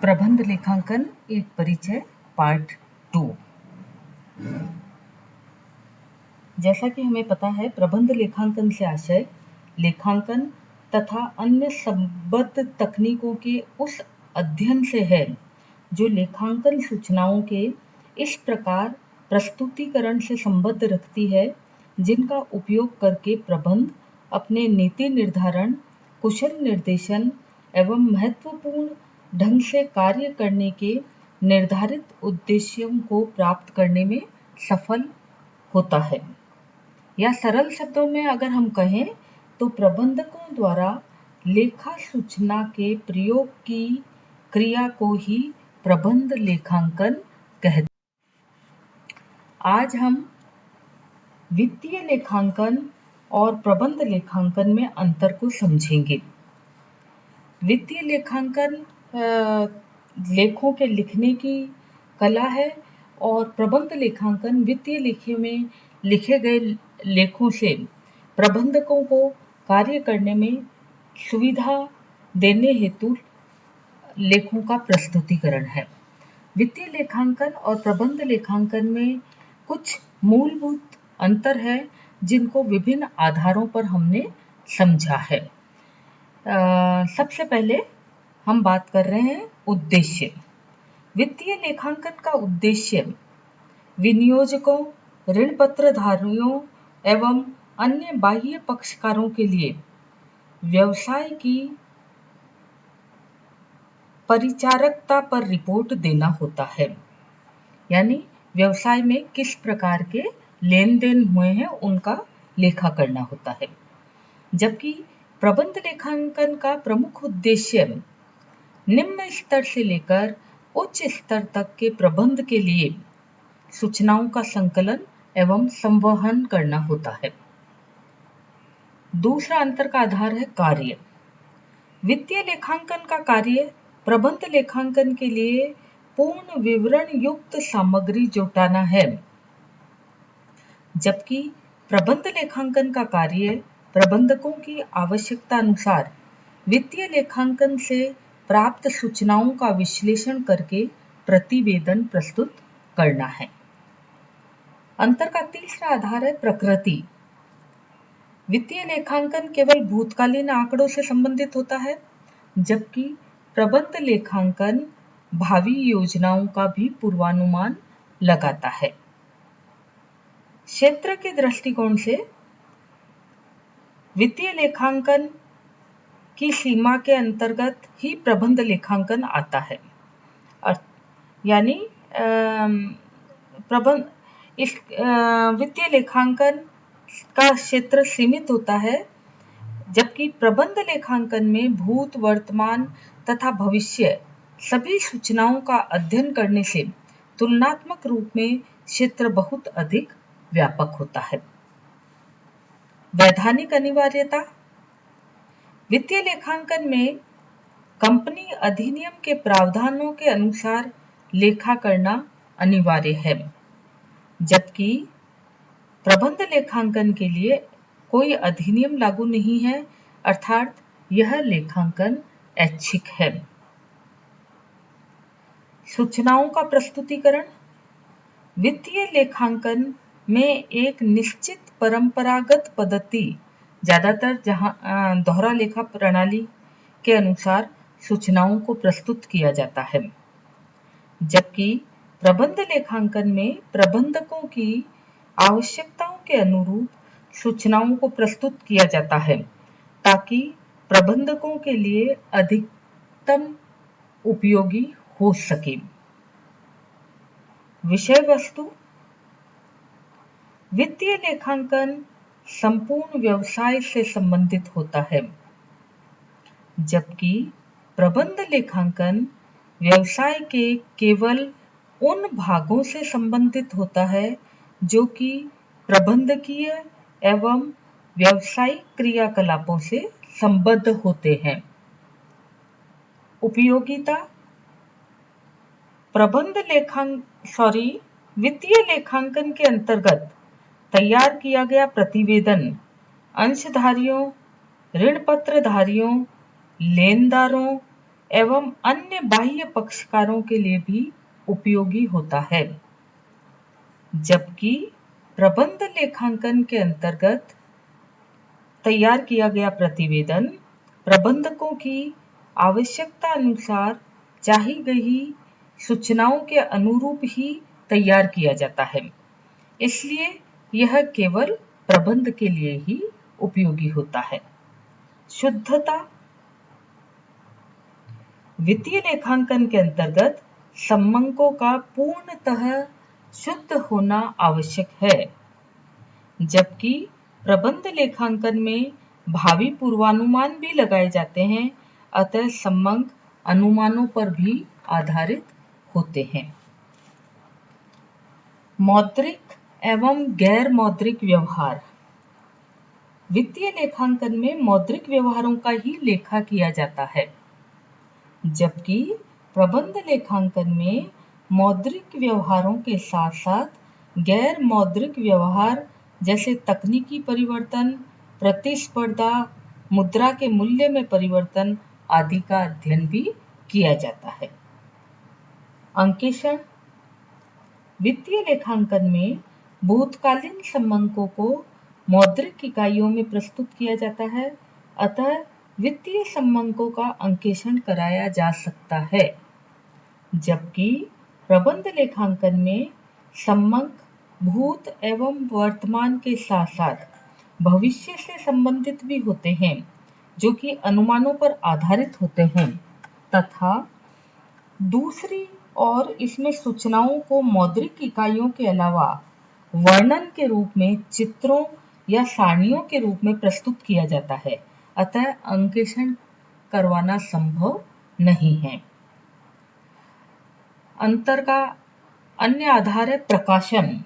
प्रबंध लेखांकन एक परिचय पार्ट 2। जैसा कि हमें पता है, प्रबंध लेखांकन से आशय लेखांकन तथा अन्य संबद्ध तकनीकों के उस अध्ययन से है जो लेखांकन सूचनाओं के इस प्रकार प्रस्तुतिकरण से संबद्ध रखती है जिनका उपयोग करके प्रबंध अपने नीति निर्धारण, कुशल निर्देशन एवं महत्वपूर्ण ढंग से कार्य करने के निर्धारित उद्देश्यों को प्राप्त करने में सफल होता है। या सरल शब्दों में अगर हम कहें तो प्रबंधकों द्वारा लेखा सूचना के प्रयोग की क्रिया को ही प्रबंध लेखांकन कहते हैं। आज हम वित्तीय लेखांकन और प्रबंध लेखांकन में अंतर को समझेंगे। वित्तीय लेखांकन लेखों के लिखने की कला है और प्रबंध लेखांकन वित्तीय लेखे में लिखे गए लेखों से प्रबंधकों को कार्य करने में सुविधा देने हेतु लेखों का प्रस्तुतिकरण है। वित्तीय लेखांकन और प्रबंध लेखांकन में कुछ मूलभूत अंतर है जिनको विभिन्न आधारों पर हमने समझा है। सबसे पहले हम बात कर रहे हैं उद्देश्य। वित्तीय लेखांकन का उद्देश्य विनियोजकों, ऋण पत्रधारियों एवं अन्य बाह्य पक्षकारों के लिए व्यवसाय की परिचारकता पर रिपोर्ट देना होता है, यानी व्यवसाय में किस प्रकार के लेन देन हुए हैं उनका लेखा करना होता है। जबकि प्रबंध लेखांकन का प्रमुख उद्देश्य निम्न स्तर से लेकर उच्च स्तर तक के प्रबंध के लिए सूचनाओं का संकलन एवं संवहन करना होता है। दूसरा अंतर का आधार है कार्य। वित्तीय लेखांकन का कार्य प्रबंध लेखांकन के लिए पूर्ण विवरण युक्त सामग्री जुटाना है, जबकि प्रबंध लेखांकन का कार्य प्रबंधकों की आवश्यकता अनुसार वित्तीय लेखांकन से प्राप्त सूचनाओं का विश्लेषण करके प्रतिवेदन प्रस्तुत करना है। अंतर का तीसरा आधार है प्रकृति। वित्तीय लेखांकन केवल भूतकालीन आंकड़ों से संबंधित होता है, जबकि प्रबंध लेखांकन भावी योजनाओं का भी पूर्वानुमान लगाता है। क्षेत्र के दृष्टिकोण से वित्तीय लेखांकन की सीमा के अंतर्गत ही प्रबंध लेखांकन आता है, यानी वित्तीय लेखांकन का क्षेत्र सीमित होता है, जबकि प्रबंध लेखांकन में भूत, वर्तमान तथा भविष्य सभी सूचनाओं का अध्ययन करने से तुलनात्मक रूप में क्षेत्र बहुत अधिक व्यापक होता है। वैधानिक अनिवार्यता। वित्तीय लेखांकन में कंपनी अधिनियम के प्रावधानों के अनुसार लेखा करना अनिवार्य है, जबकि प्रबंध लेखांकन के लिए कोई अधिनियम लागू नहीं है, अर्थात यह लेखांकन ऐच्छिक है। सूचनाओं का प्रस्तुतिकरण। वित्तीय लेखांकन में एक निश्चित परंपरागत पद्धति, ज्यादातर दोहरा लेखा प्रणाली के अनुसार सूचनाओं को प्रस्तुत किया जाता है, जबकि प्रबंध लेखांकन में प्रबंधकों की आवश्यकताओं के अनुरूप सूचनाओं को प्रस्तुत किया जाता है ताकि प्रबंधकों के लिए अधिकतम उपयोगी हो सके। विषय वस्तु। वित्तीय लेखांकन संपूर्ण व्यवसाय से संबंधित होता है, जबकि प्रबंध लेखांकन व्यवसाय के केवल उन भागों से संबंधित होता है जो कि प्रबंधकीय एवं व्यावसायिक क्रियाकलापों से संबद्ध होते हैं। उपयोगिता। वित्तीय लेखांकन के अंतर्गत तैयार किया गया प्रतिवेदन अंशधारियों, ऋण पत्रधारियों, लेनदारों एवं अन्य बाह्य पक्षकारों के लिए भी उपयोगी होता है। जबकि प्रबंध लेखांकन के अंतर्गत तैयार किया गया प्रतिवेदन प्रबंधकों की आवश्यकता अनुसार चाही गई सूचनाओं के अनुरूप ही तैयार किया जाता है, इसलिए यह केवल प्रबंध के लिए ही उपयोगी होता है। शुद्धता। वित्तीय लेखांकन के अंतर्गत सम्मंकों का पूर्णतः शुद्ध होना आवश्यक है, जबकि प्रबंध लेखांकन में भावी पूर्वानुमान भी लगाए जाते हैं, अतः सम्मंक अनुमानों पर भी आधारित होते हैं। मौद्रिक एवं गैर मौद्रिक व्यवहार। वित्तीय लेखांकन में मौद्रिक व्यवहारों का ही लेखा किया जाता है, जबकि प्रबंध लेखांकन में मौद्रिक व्यवहारों के साथ साथ गैर मौद्रिक व्यवहार जैसे तकनीकी परिवर्तन, प्रतिस्पर्धा, मुद्रा के मूल्य में परिवर्तन आदि का अध्ययन भी किया जाता है। अंकेक्षण। वित्तीय लेखांकन में भूतकालीन सम्मंकों को मौद्रिक इकाइयों में प्रस्तुत किया जाता है, अतः वित्तीय सम्मंकों का अंकेक्षण कराया जा सकता है, जबकि प्रबंध लेखांकन में सम्मंक भूत एवं वर्तमान के साथ साथ भविष्य से संबंधित भी होते हैं, जो कि अनुमानों पर आधारित होते हैं, तथा दूसरी ओर इसमें सूचनाओं को मौद्रिक इकाइयों के अलावा वर्णन के रूप में चित्रों या सारणियों के रूप में प्रस्तुत किया जाता है, अतः अंकेक्षण करवाना संभव नहीं है। अंतर का अन्य आधार है प्रकाशन।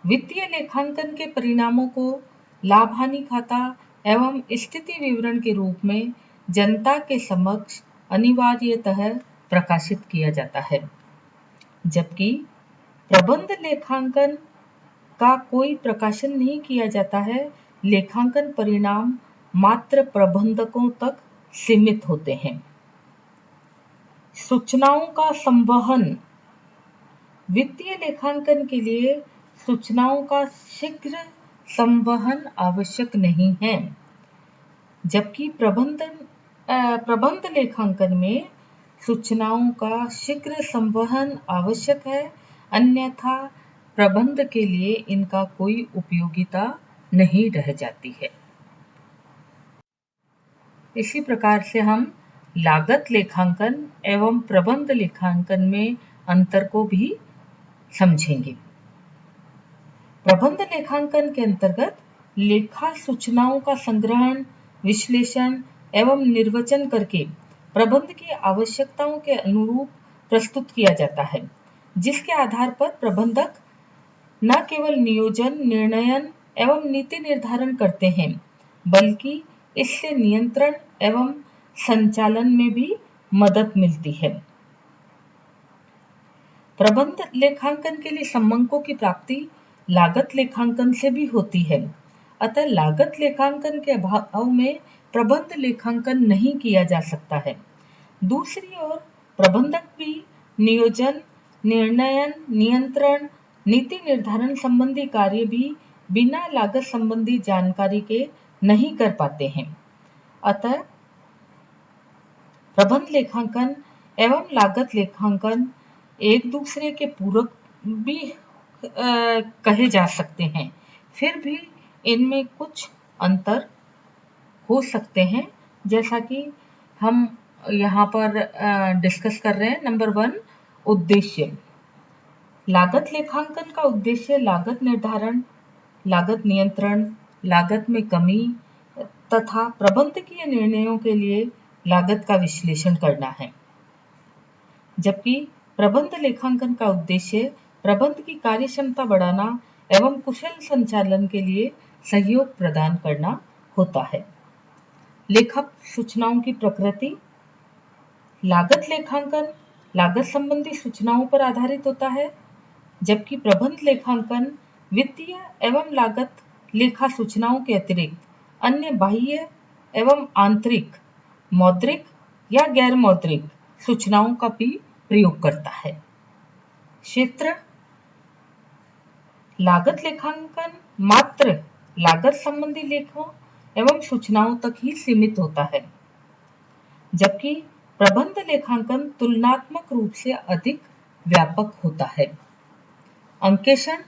वित्तीय लेखांकन के परिणामों को लाभ हानि खाता एवं स्थिति विवरण के रूप में जनता के समक्ष अनिवार्यतः प्रकाशित किया जाता है, जबकि प्रबंध लेखांकन का कोई प्रकाशन नहीं किया जाता है। लेखांकन परिणाम मात्र प्रबंधकों तक सीमित होते हैं। सूचनाओं का संवहन। वित्तीय लेखांकन के लिए सूचनाओं का शीघ्र संवहन आवश्यक नहीं है, जबकि प्रबंध लेखांकन में सूचनाओं का शीघ्र संवहन आवश्यक है, अन्यथा प्रबंध के लिए इनका कोई उपयोगिता नहीं रह जाती है। इसी प्रकार से हम लागत लेखांकन एवं प्रबंध लेखांकन में अंतर को भी समझेंगे। प्रबंध लेखांकन के अंतर्गत लेखा सूचनाओं का संग्रहण, विश्लेषण एवं निर्वचन करके प्रबंध की आवश्यकताओं के अनुरूप प्रस्तुत किया जाता है, जिसके आधार पर प्रबंधक न केवल नियोजन, निर्णयन एवं नीति निर्धारण करते हैं, बल्कि इससे नियंत्रण एवं संचालन में भी मदद मिलती है। प्रबंध लेखांकन के लिए सम्मंकों की प्राप्ति लागत लेखांकन से भी होती है, अतः लागत लेखांकन के अभाव में प्रबंध लेखांकन नहीं किया जा सकता है। दूसरी ओर प्रबंधक भी नियोजन, निर्णयन, नियंत्रण, नीति निर्धारण संबंधी कार्य भी बिना लागत संबंधी जानकारी के नहीं कर पाते हैं, अतः प्रबंध लेखांकन एवं लागत लेखांकन एक दूसरे के पूरक भी कहे जा सकते हैं, फिर भी इनमें कुछ अंतर हो सकते हैं, जैसा कि हम यहाँ पर डिस्कस कर रहे हैं। नंबर 1, उद्देश्य। लागत लेखांकन का उद्देश्य लागत निर्धारण, लागत नियंत्रण, लागत में कमी तथा प्रबंधकीय निर्णयों के लिए लागत का विश्लेषण करना है, जबकि प्रबंध लेखांकन का उद्देश्य प्रबंध की कार्यक्षमता बढ़ाना एवं कुशल संचालन के लिए सहयोग प्रदान करना होता है। लेखा सूचनाओं की प्रकृति। लागत लेखांकन लागत संबंधी सूचनाओं पर आधारित होता है, जबकि प्रबंध लेखांकन वित्तीय एवं लागत लेखा सूचनाओं के अतिरिक्त अन्य बाह्य एवं आंतरिक मौद्रिक या गैर मौद्रिक सूचनाओं का भी प्रयोग करता है। क्षेत्र लागत लेखांकन मात्र लागत संबंधी लेखों एवं सूचनाओं तक ही सीमित होता है, जबकि प्रबंध लेखांकन तुलनात्मक रूप से अधिक व्यापक होता है। अंकेक्षण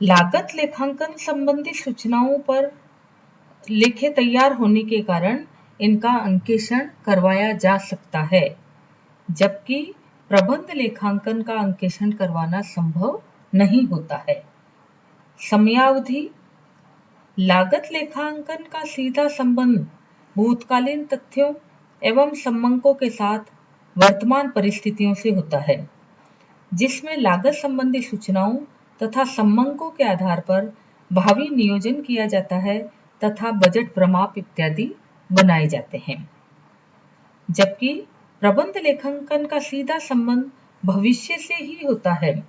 लागत लेखांकन संबंधी सूचनाओं पर लेखे तैयार होने के कारण इनका अंकेक्षण करवाया जा सकता है, जबकि प्रबंध लेखांकन का अंकेक्षण करवाना संभव नहीं होता है। समयावधि लागत लेखांकन का सीधा संबंध भूतकालीन तथ्यों एवं सम्मंकों के साथ वर्तमान परिस्थितियों से होता है, जिसमें लागत संबंधी सूचनाओं तथा सम्मंकों के आधार पर भावी नियोजन किया जाता है तथा बजट प्रमाप इत्यादि बनाए जाते हैं। जबकि प्रबंध लेखांकन का सीधा संबंध भविष्य से ही होता है,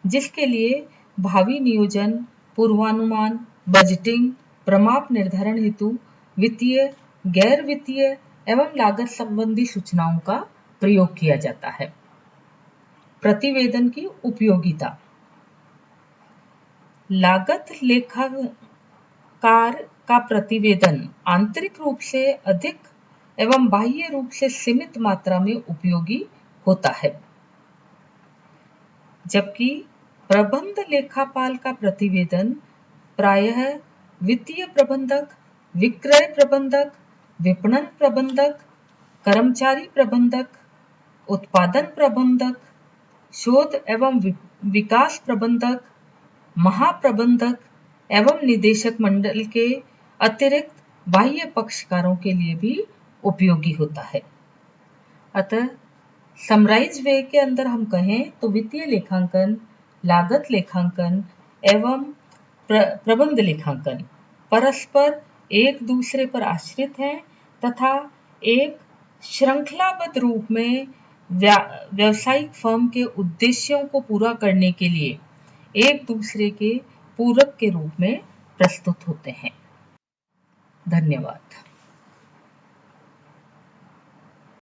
जिसके लिए भावी नियोजन, पूर्वानुमान, बजटिंग, प्रमाप निर्धारण हेतु वित्तीय, गैर वित्तीय एवं लागत संबंधी सूचनाओं का प्रयोग किया जाता है। प्रतिवेदन की उपयोगिता लागत लेखाकार का प्रतिवेदन आंतरिक रूप से अधिक एवं बाह्य रूप से सीमित मात्रा में उपयोगी होता है, जबकि प्रबंध लेखापाल का प्रतिवेदन प्रायः वित्तीय प्रबंधक, विक्रय प्रबंधक, विपणन प्रबंधक, कर्मचारी प्रबंधक, उत्पादन प्रबंधक, शोध एवं विकास प्रबंधक, महाप्रबंधक एवं निदेशक मंडल के अतिरिक्त बाह्य पक्षकारों के लिए भी उपयोगी होता है। अतः समराइज वे के अंदर हम कहें तो वित्तीय लेखांकन, लागत लेखांकन एवं प्रबंध लेखांकन परस्पर एक दूसरे पर आश्रित हैं तथा एक श्रृंखलाबद्ध रूप में व्यावसायिक फर्म के उद्देश्यों को पूरा करने के लिए एक दूसरे के पूरक के रूप में प्रस्तुत होते हैं। धन्यवाद।